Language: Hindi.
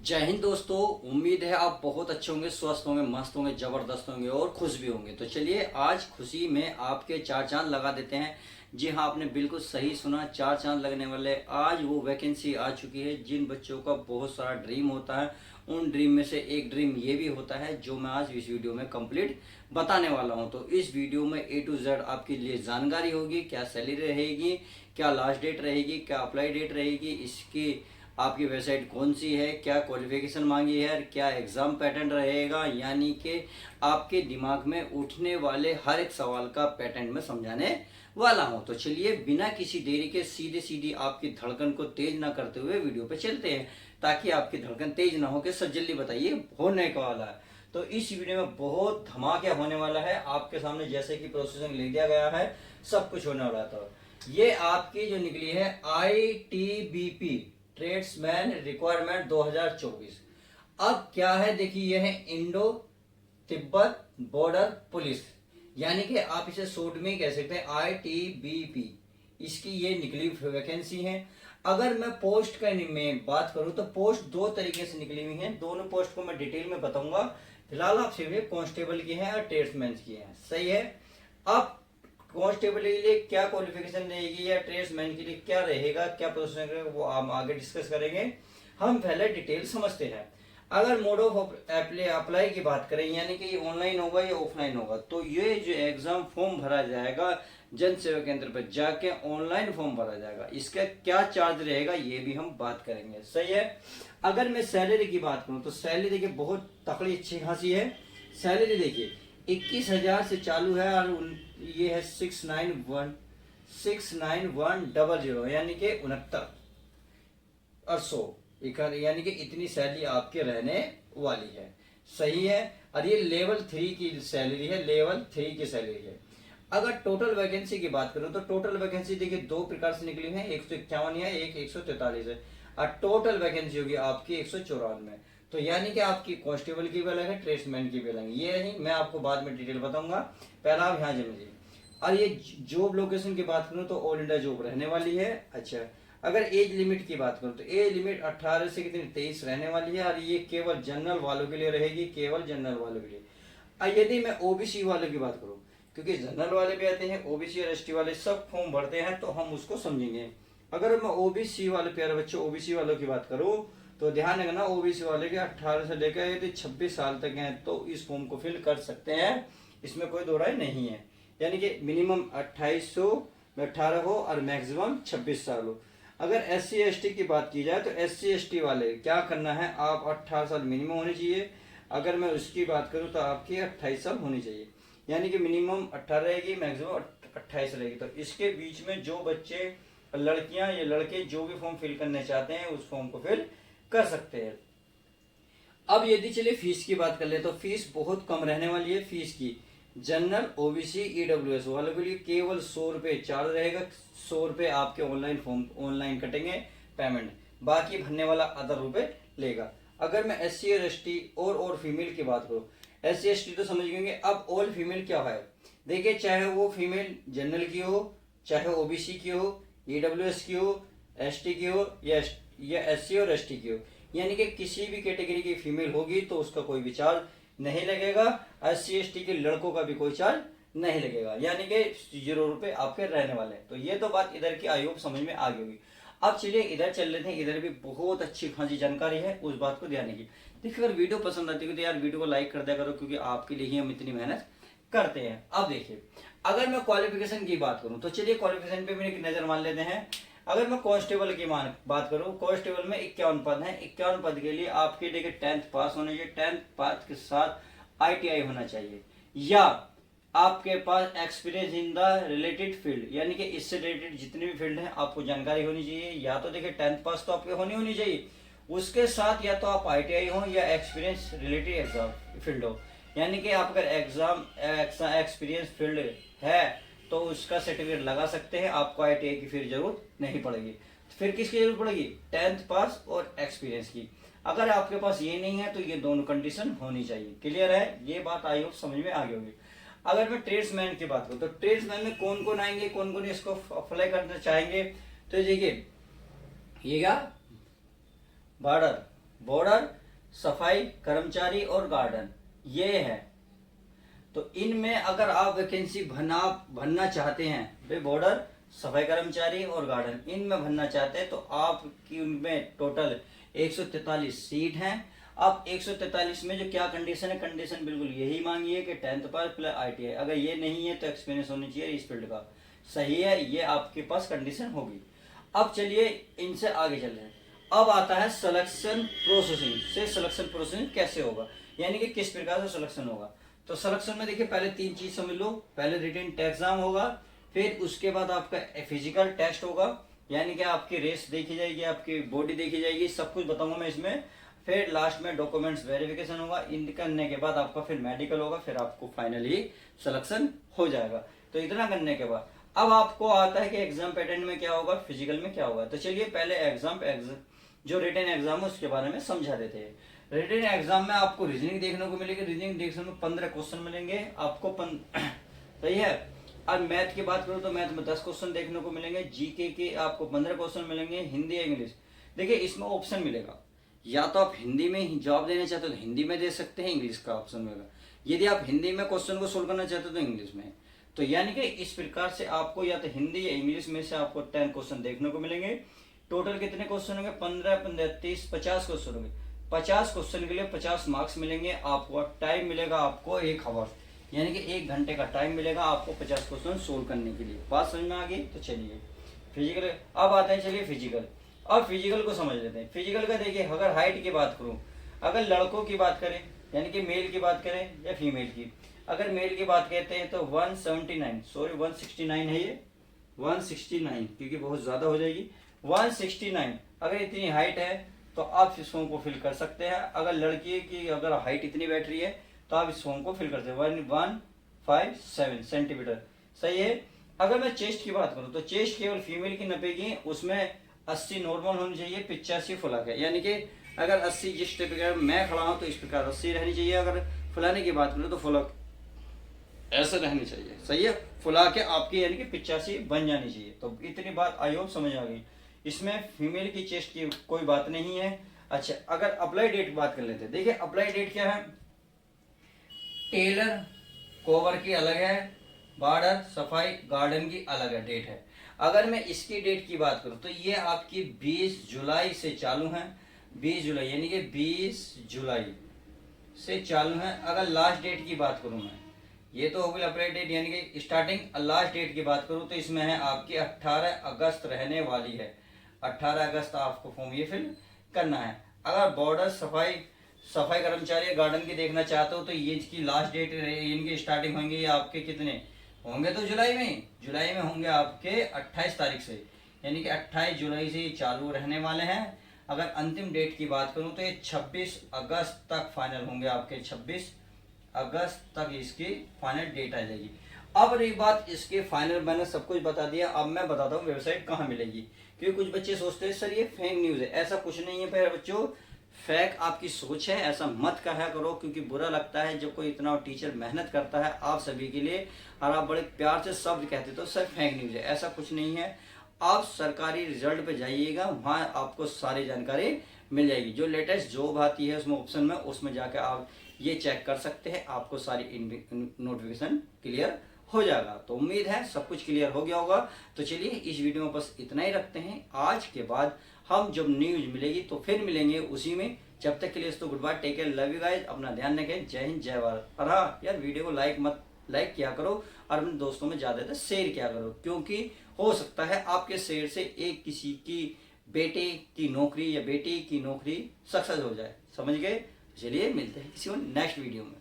जय हिंद दोस्तों। उम्मीद है आप बहुत अच्छे होंगे, स्वस्थ होंगे, मस्त होंगे, जबरदस्त होंगे और खुश भी होंगे। तो चलिए आज खुशी में आपके चार चांद लगा देते हैं। जी हाँ, आपने बिल्कुल सही सुना, चार चांद लगने वाले। आज वो वैकेंसी आ चुकी है जिन बच्चों का बहुत सारा ड्रीम होता है। उन ड्रीम में से एक ड्रीम ये भी होता है जो मैं आज इस वीडियो में कंप्लीट बताने वाला हूँ। तो इस वीडियो में ए टू जेड आपके लिए जानकारी होगी। क्या सैलरी रहेगी, क्या लास्ट डेट रहेगी, क्या अप्लाई डेट रहेगी, इसकी आपकी वेबसाइट कौन सी है, क्या क्वालिफिकेशन मांगी है, क्या एग्जाम पैटर्न रहेगा, यानी कि आपके दिमाग में उठने वाले हर एक सवाल का पैटर्न में समझाने वाला हूं। तो चलिए बिना किसी देरी के सीधे सीधी आपकी धड़कन को तेज ना करते हुए वीडियो पे चलते हैं, ताकि आपकी धड़कन तेज ना हो के सब जल्दी बताइए होने का वाला है। तो इस वीडियो में बहुत धमाका होने वाला है आपके सामने, जैसे कि प्रोसेसिंग लिख दिया गया है, सब कुछ होने वाला है। तो ये आपकी जो निकली है ITBP ट्रेड्समैन रिक्वायरमेंट 2024। अब क्या है देखिए, यह है इंडो तिब्बत बॉर्डर पुलिस, यानी कि आप इसे शॉर्ट में कह सकते हैं ITBP। इसकी ये निकली वैकेंसी है। अगर मैं पोस्ट का में बात करूं तो पोस्ट दो तरीके से निकली हुई हैं। दोनों पोस्ट को मैं डिटेल में बताऊंगा। फिलहाल आप सिर्फ कांस्टेबल की है और ट्रेड्समैन की है, सही है। अब कांस्टेबल के लिए क्या क्वालिफिकेशन रहेगी या ट्रेड्समैन के लिए क्या रहेगा, क्या प्रोसेस रहेगा, वो हम आगे डिस्कस करेंगे। हम पहले डिटेल समझते हैं। अगर मोड ऑफ अप्लाई की बात करें, यानी कि ये ऑनलाइन होगा या ऑफलाइन होगा, तो ये जो एग्जाम फॉर्म भरा जाएगा जन सेवा केंद्र पर जाके ऑनलाइन फॉर्म भरा जाएगा। इसका क्या चार्ज रहेगा ये भी हम बात करेंगे, सही है। अगर मैं सैलरी की बात करूं तो सैलरी देखिए बहुत तकड़ी अच्छी खासी है। सैलरी देखिए 21,000 से चालू है और ये है 69100, यानी कि 69 और 100, यानी कि इतनी सैलरी आपके रहने वाली है, सही है। और ये लेवल 3 की सैलरी है, लेवल 3 की सैलरी है। अगर टोटल वैकेंसी की बात करूं तो टोटल वैकेंसी देखिए दो प्रकार से निकली है, 151 है, एक 143 है। और टोटल वैकेंसी होगी आपकी 194। तो यानी कि आपकी कांस्टेबल की भी अलग है, ट्रेड्समैन की भी अलग है। ये नहीं, मैं आपको बाद में डिटेल बताऊंगा, पहला आप यहाँ समझिए। और ये जॉब लोकेशन की बात करूं तो ऑल इंडिया जॉब रहने वाली है। अच्छा, अगर एज लिमिट की बात करूं तो एज लिमिट 18 से कितनी 23 रहने वाली है, और ये केवल जनरल वालों के लिए रहेगी, केवल जनरल वालों के लिए। और यदि मैं ओबीसी वालों की बात करूं, क्योंकि जनरल वाले भी आते हैं, ओबीसी और एसटी वाले सब फॉर्म भरते हैं, तो हम उसको समझेंगे। अगर मैं ओबीसी वाले प्यारे बच्चों ओबीसी वालों की बात करूं तो ध्यान रखना, ओबीसी वाले के 18 से लेकर यदि 26 साल तक हैं तो इस फॉर्म को फिल कर सकते हैं, इसमें कोई दो राय नहीं है। यानी कि मिनिमम 2800 में 18 हो और मैक्सिमम 26 साल हो। अगर SC ST की बात की जाए तो SC ST वाले क्या करना है, आप 18 साल मिनिमम होनी चाहिए। अगर मैं उसकी बात करूं तो आपकी 28 साल होनी चाहिए, यानी कि मिनिमम 18 रहेगी, मैक्सिमम 28 रहेगी। तो इसके बीच में जो बच्चे, लड़कियां या लड़के जो भी फॉर्म फिल करने चाहते हैं उस फॉर्म को फिल कर सकते हैं। अब यदि चलिए फीस की बात कर ले तो फीस बहुत कम रहने वाली है। फीस की जनरल OBC EWS वालों के लिए केवल 100 रुपये चार्ज रहेगा। 100 रुपये आपके ऑनलाइन फॉर्म ऑनलाइन कटेंगे पेमेंट, बाकी भरने वाला अदर रुपये लेगा। अगर मैं SC और ST और फीमेल की बात करूँ, SC ST तो समझ गए। अब ऑल फीमेल क्या है देखिए, चाहे वो फीमेल जनरल की हो, चाहे OBC की हो, EWS की हो, ST की हो या SC और ST की हो, यानी कि किसी भी कैटेगरी की फीमेल होगी तो उसका कोई भी चार्ज नहीं लगेगा। SC ST के लड़कों का भी कोई चार्ज नहीं लगेगा, यानी कि 0 रुपए आपके रहने वाले हैं। तो ये तो बात इधर की आई होप समझ में आ गई होगी। अब चलिए इधर चल लेते हैं, इधर भी बहुत अच्छी खासी जानकारी है, उस बात को ध्यान रखिए। देखिए अगर वीडियो पसंद आती है तो यार वीडियो को लाइक कर दिया करो, क्योंकि आपके लिए ही हम इतनी मेहनत करते हैं। अब देखिए, अगर मैं क्वालिफिकेशन की बात करूं तो चलिए क्वालिफिकेशन पे भी एक नजर मान लेते हैं। अगर मैं कांस्टेबल की बात करूं, कांस्टेबल में 51 पद हैं। 51 पद के लिए आपके लिए 10th पास होना चाहिए, 10th पास के साथ ITI होना चाहिए, या आपके पास experience in the related field, यानी कि इससे रिलेटेड जितनी भी फील्ड है आपको जानकारी होनी चाहिए। या तो देखिए 10th पास तो आपके होनी चाहिए, उसके साथ या तो आप ITI हो या एक्सपीरियंस रिलेटेड एग्जाम फील्ड हो, यानी कि आप अगर एग्जाम एक्सपीरियंस फील्ड है तो उसका सर्टिफिकेट लगा सकते हैं, आपको ITI की फिर जरूरत नहीं पड़ेगी। तो फिर किसकी जरूरत पड़ेगी, 10th पास और एक्सपीरियंस की। अगर आपके पास ये नहीं है तो ये दोनों कंडीशन होनी चाहिए। क्लियर है, ये बात आई हो समझ में आ गई होगी। अगर मैं ट्रेड्समैन की बात करूं तो ट्रेड्समैन में कौन कौन आएंगे, कौन कौन इसको अप्लाई करना चाहेंगे, तो देखिए ये क्या बॉर्डर, सफाई कर्मचारी और गार्डन, ये है। तो इनमें अगर आप वैकेंसी भरना चाहते हैं, वे बॉर्डर, सफाई कर्मचारी और गार्डन इनमें भरना चाहते हैं, तो आपकी उनमें टोटल 143 सीट हैं। अब 143 में जो क्या कंडीशन है, कंडीशन बिल्कुल यही मांगी है कि 10th पास प्लस ITI, अगर ये नहीं है तो एक्सपीरियंस होनी चाहिए इस फील्ड का। सही है, ये आपके पास कंडीशन होगी। अब चलिए इनसे आगे चल रहे हैं। अब आता है सिलेक्शन प्रोसेसिंग। से सिलेक्शन प्रोसेसिंग कैसे होगा, यानी कि किस प्रकार से सिलेक्शन होगा। तो सिलेक्शन में देखिए पहले 3 चीज समझ लो। पहले रिटन एग्जाम होगा, फिर उसके बाद आपका फिजिकल टेस्ट होगा, यानी कि आपकी रेस देखी जाएगी, आपकी बॉडी देखी जाएगी, सब कुछ बताऊंगा मैं इसमें। फिर लास्ट में डॉक्यूमेंट्स वेरिफिकेशन होगा। इन करने के बाद आपका फिर मेडिकल होगा, फिर आपको फाइनली सिलेक्शन हो जाएगा। तो इतना करने के बाद अब आपको आता है कि एग्जाम पैटर्न में क्या होगा, फिजिकल में क्या होगा। तो चलिए पहले एग्जाम जो रिटन एग्जाम है उसके बारे में समझा देते हैं। रिटन एग्जाम में आपको रीजनिंग देखने को मिलेगी। रीजनिंग देखने में 15 क्वेश्चन मिलेंगे आपको। सही है। अब मैथ की बात करूं तो मैथ में 10 क्वेश्चन देखने को मिलेंगे। जीके के आपको 15 क्वेश्चन मिलेंगे। हिंदी इंग्लिश, देखिए इसमें ऑप्शन मिलेगा, या तो आप हिंदी में ही जवाब देना चाहते हो तो हिंदी में दे सकते हैं, इंग्लिश का ऑप्शन मिलेगा। यदि आप हिंदी में क्वेश्चन को सोल्व करना चाहते हो तो इंग्लिश में। तो यानी कि इस प्रकार से आपको या तो हिंदी या इंग्लिश में से आपको 10 क्वेश्चन देखने को मिलेंगे। टोटल कितने क्वेश्चन होंगे, 15 15 30 50 क्वेश्चन होंगे। 50 क्वेश्चन के लिए 50 मार्क्स मिलेंगे आपको। टाइम मिलेगा आपको 1 आवर, यानी कि 1 घंटे का टाइम मिलेगा आपको 50 क्वेश्चन सोल्व करने के लिए। बात समझ में आ गई। तो चलिए फिजिकल अब आते हैं। चलिए फिजिकल, अब फिजिकल को समझ लेते हैं। फिजिकल का देखिए, अगर हाइट की बात करूं, अगर लड़कों की बात करें यानी कि मेल की बात करें या फीमेल की, अगर मेल की बात कहते हैं तो 179, सॉरी 169 है ये, 169 क्योंकि बहुत ज्यादा हो जाएगी। 169 अगर इतनी हाइट है तो आप इस फॉर्म को फिल कर सकते हैं। अगर लड़की की अगर हाइट इतनी बैठ रही है तो आप इस फॉर्म को फिल कर सकते हैं। 157 सेंटीमीटर, सही है। अगर मैं चेस्ट की बात करूं तो चेस्ट केवल फीमेल की नपेगी, उसमें 80 नॉर्मल होनी चाहिए, 85 फुला है। यानी कि अगर 80 जिस प्रकार मैं खड़ा हूं तो इस प्रकार 80 रहनी चाहिए। अगर फुलाने की बात करूं तो फुला ऐसा रहनी चाहिए, सही है। फुला के आपकी यानी कि 85 बन जानी चाहिए। तो इतनी बात आई होप समझ आ गई। इसमें फीमेल की चेस्ट की कोई बात नहीं है। अच्छा, अगर अप्लाई डेट की बात कर लेते हैं। देखिए अप्लाई डेट क्या है, टेलर कोवर की अलग है, बॉर्डर सफाई गार्डन की अलग है डेट है। अगर मैं इसकी डेट की बात करूं तो ये आपकी 20 जुलाई से चालू है। 20 जुलाई यानी कि 20 जुलाई से चालू है। अगर लास्ट डेट की बात करूं मैं, ये तो हो गई अप्लाई डेट यानी कि स्टार्टिंग। लास्ट डेट की बात करूं तो इसमें है आपकी 18 अगस्त रहने वाली है। 18 अगस्त आपको फॉर्म ये फिल करना है। अगर बॉर्डर सफाई कर्मचारी गार्डन की देखना चाहते हो तो ये इसकी लास्ट डेट इनकी स्टार्टिंग होंगे आपके कितने होंगे, तो जुलाई में होंगे आपके 28 तारीख से, यानी कि 28 जुलाई से ये चालू रहने वाले हैं। अगर अंतिम डेट की बात करूं तो ये 26 अगस्त तक फाइनल होंगे आपके। 26 अगस्त तक इसकी फाइनल डेट आ जाएगी। अब एक बात, इसके फाइनल मैंने सब कुछ बता दिया। अब मैं बताता हूँ वेबसाइट कहाँ मिलेगी, क्योंकि कुछ बच्चे सोचते हैं सर ये फेक न्यूज है। ऐसा कुछ नहीं है प्यारे बच्चों, फेक आपकी सोच है, ऐसा मत कहा करो, क्योंकि बुरा लगता है जब कोई इतना टीचर मेहनत करता है आप सभी के लिए और आप बड़े प्यार से शब्द कहते तो सर फेक न्यूज है। ऐसा कुछ नहीं है। आप सरकारी रिजल्ट पे जाइएगा, वहाँ आपको सारी जानकारी मिल जाएगी। जो लेटेस्ट जॉब आती है उसमें ऑप्शन में, उसमें जाकर आप ये चेक कर सकते हैं, आपको सारी नोटिफिकेशन क्लियर हो जाएगा। तो उम्मीद है सब कुछ क्लियर हो गया होगा। तो चलिए इस वीडियो में बस इतना ही रखते हैं। आज के बाद हम जब न्यूज मिलेगी तो फिर मिलेंगे उसी में। जब तक के लिए तो good bye, take care, love you guys, अपना ध्यान रखें। जय हिंद जय भारत। और हाँ यार, वीडियो को लाइक किया करो और अपने दोस्तों में ज्यादा शेयर किया करो, क्योंकि हो सकता है आपके शेयर से एक किसी की बेटे की नौकरी या बेटी की नौकरी सक्सेस हो जाए। समझ गए। चलिए मिलते हैं किसी और नेक्स्ट वीडियो में।